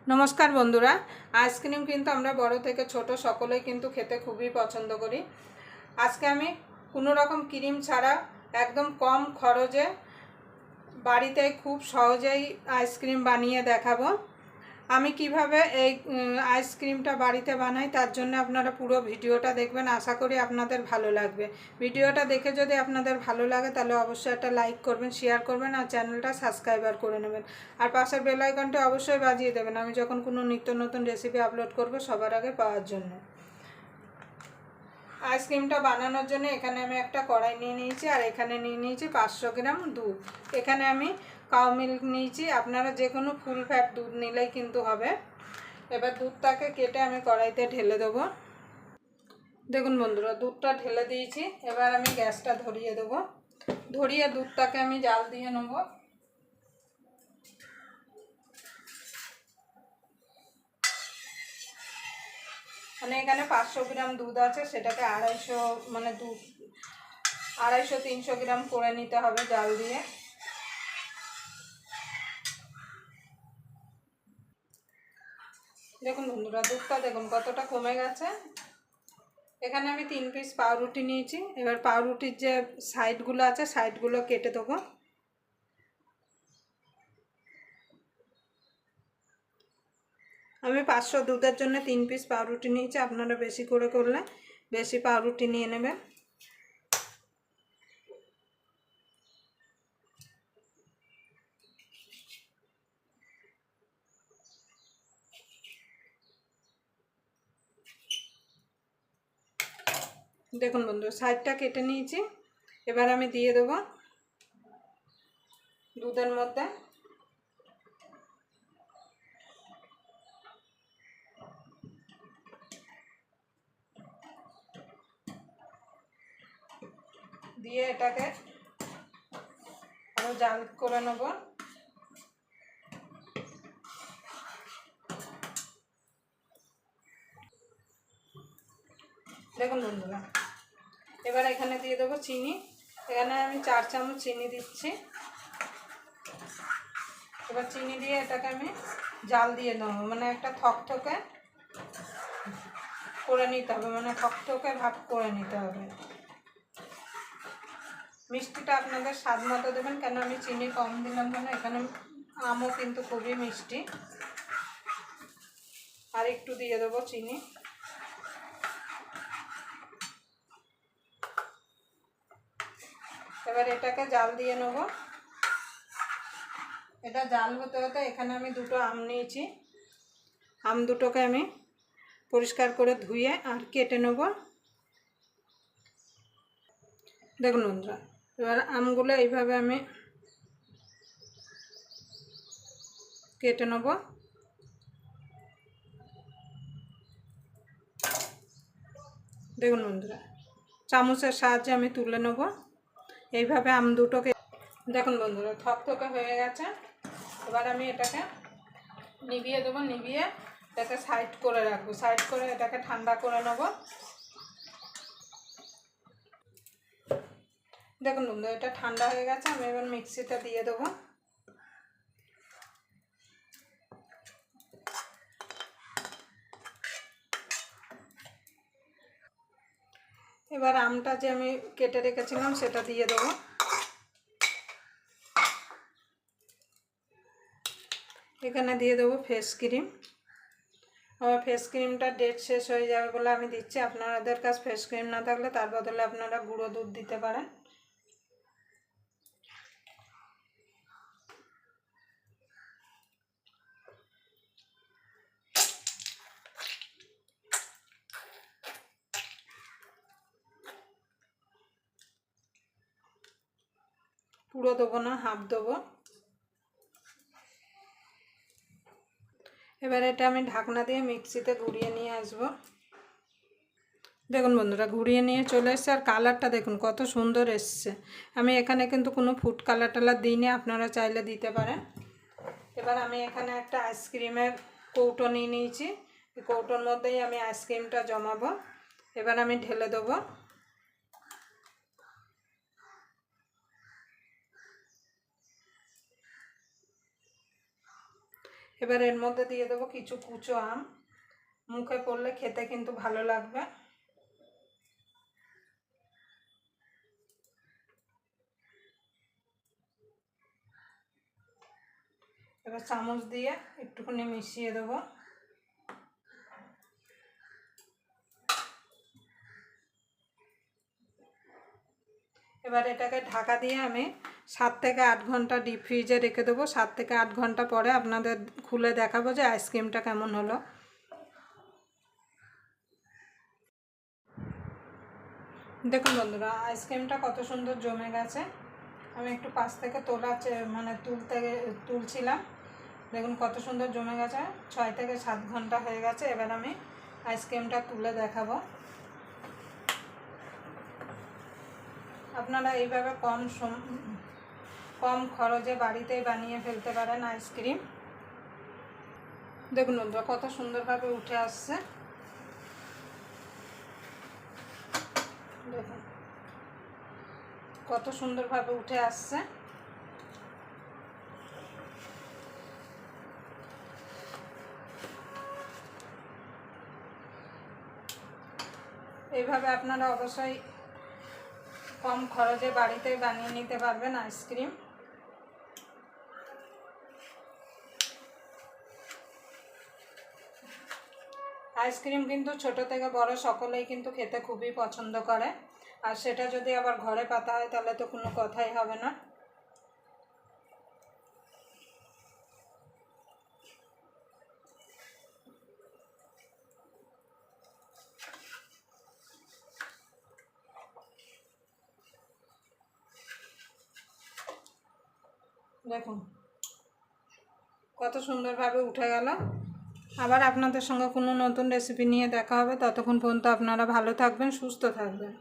नमस्कार बंधुरा आइसक्रीम किन्तु आमरा बड़ो थेके छोटो सकलेई किन्तु खेते खूबई पसंद करी। आज के आमी कोनो रकम क्रीम छाड़ा एकदम कम खरचे बाड़ीते खूब सहजेई आइसक्रीम बानिये देखाबो। आमी किभाबे এই आइसक्रीमटा बाड़ीते बानाई तार जन्य आपनारा पुरो भिडियोटा देखबेन। आशा करी आपनादेर भालो लागबे। भिडियोटा देखे जदि आपनादेर भालो लागे ताहले अवश्यई एकटा लाइक करबेन, शेयर करबेन और चैनलटा सबस्क्राइब करे नेबेन और पाशेर बेल आइकनटा अवश्यई बाजिए देबेन आमी जखन कोनो नित्य नतुन रेसिपि आपलोड करब सबार आगे पाওয়ার जन्य। आइसक्रीमटा बानानोर जन्य एखाने आमी एकटा कड़ाई निये निয়েছি और एखाने निये निয়েছি 500 ग्राम दूध। एखाने आमी काउ मिल्क निয়েছি, आपनारा जे कोनो फुल फैट दूध निलेই किन्तु होबे। एबार दूधटाके केटे आमी कड़ाईते ढेले देब। देखुन बंधुरा दूधटा ढेले दिয়েছি। एबार आमी ग्यासटा धरिয়ে देब। धरिয়ে दूधटाके आमी जाल दिए नेब। মানে এখানে 500 গ্রাম দুধ আছে, সেটাকে 250 মানে দুধ 250-300 গ্রাম করে নিতে হবে জাল দিয়ে। দেখুন বন্ধুরা দুধটা দেখুন কতটা কমে গেছে। এখানে আমি 3 পিস পাউরুটি নিয়েছি। এবার পাউরুটির যে সাইডগুলো আছে সাইডগুলো কেটে দেবো। আমি 500 দুধের জন্য 3 পিস পাউরুটি নিয়েছি। আপনারা বেশি করে করলে বেশি পাউরুটি নিয়ে নেবেন। দেখুন বন্ধু সাইডটা কেটে নিয়েছি। এবার আমি দিয়ে দেব দুধের মধ্যে। দিয়ে এটাকে আরো জাল করে নেব। দেখুন বন্ধুরা এবার এখানে দিয়ে দেবো চিনি। এখানে আমি 4 চামচ চিনি দিচ্ছি। এবার চিনি দিয়ে এটাকে আমি জাল দিয়ে দেবো, মানে একটা থকথকে করে নিতে হবে, মানে থকথকে ভাব করে নিতে হবে। মিষ্টিটা আপনাদের স্বাদ মতো দেবেন, কেন আমি চিনি কম দিলাম কেন এখানে আমও কিন্তু খুবই মিষ্টি। আর একটু দিয়ে দেবো চিনি। এবার এটাকে জাল দিয়ে নেব। এটা জাল হতে হতে এখানে আমি দুটো আম নিয়েছি। আম দুটোকে আমি পরিষ্কার করে ধুয়ে আর কেটে নেব। দেখুন বন্ধুরা এবার আমগুলো এইভাবে আমি কেটে নেব। দেখুন বন্ধুরা চামচের সাহায্যে আমি তুলে নেব এইভাবে আম দুটোকে। দেখুন বন্ধুরা থকথকে হয়ে গেছে। এবার আমি এটাকে নিভিয়ে দেবো। নিভিয়ে এটাকে সাইড করে রাখবো। সাইড করে এটাকে ঠান্ডা করে নেব। দেখুন বন্ধু এটা ঠান্ডা হয়ে গেছে। আমি এবার মিক্সিটা দিয়ে দেবো। এবার আমটা যে আমি কেটে রেখেছিলাম সেটা দিয়ে দেবো। এখানে দিয়ে দেবো ফেস ক্রিম। আমার ফেস ক্রিমটা ডেট শেষ হয়ে যাবে বলে আমি দিচ্ছি। আপনাদের কাছে ফেস ক্রিম না থাকলে তার বদলে আপনারা গুঁড়ো দুধ দিতে পারেন। পুরো দেবো না, হাফ দেবো। এবার এটা আমি ঢাকনা দিয়ে মিক্সিতে ঘুরিয়ে নিয়ে আসবো। দেখুন বন্ধুরা ঘুরিয়ে নিয়ে চলে এসেছে আর কালারটা দেখুন কত সুন্দর এসছে। আমি এখানে কিন্তু কোনো ফুড কালার টালার দিইনি, আপনারা চাইলে দিতে পারেন। এবার আমি এখানে একটা আইসক্রিমের কৌটো নিয়ে নিয়েছি। এই কৌটোর মধ্যেই আমি আইসক্রিমটা জমাবো। এবার আমি ঢেলে দেবো। এবার এর মধ্যে দিয়ে দেবো কিছু কুচো আম, মুখে পড়লে খেতে কিন্তু ভালো লাগবে। এবার চামচ দিয়ে একটুখানি মিশিয়ে দেবো। এবার এটাকে ঢাকা দিয়ে আমি 7 থেকে 8 ঘন্টা ডিপ ফ্রিজে রেখে দেবো। 7 থেকে 8 ঘন্টা পরে আপনাদের খুলে দেখাবো যে আইসক্রিমটা কেমন হলো। দেখুন বন্ধুরা, আইসক্রিমটা কত সুন্দর জমে গেছে। আমি একটু পাশ থেকে তুলছিলাম। দেখুন কত সুন্দর জমে গেছে। 6 থেকে 7 ঘন্টা হয়ে গেছে। এবার আমি আইসক্রিমটা তুলে দেখাবো। আপনারা এইভাবে কম খরচে বাড়িতেই বানিয়ে ফেলতে পারেন আইসক্রিম। দেখুন বন্ধুরা, কত সুন্দরভাবে উঠে আসছে। দেখুন কত সুন্দরভাবে উঠে আসছে। এইভাবে আপনারা অবশ্যই কম খরচে বাড়িতেই বানিয়ে নিতে পারবেন আইসক্রিম। আইসক্রিম কিন্তু ছোট থেকে বড় সকলেই কিন্তু খেতে খুবই পছন্দ করে। আর সেটা যদি আবার ঘরে পাতা হয় তাহলে তো কোনো কথাই হবে না। দেখুন কত সুন্দরভাবে উঠে গেল। আবার আপনাদের সঙ্গে কোনো নতুন রেসিপি নিয়ে দেখা হবে। ততক্ষণ পর্যন্ত আপনারা ভালো থাকবেন, সুস্থ থাকবেন।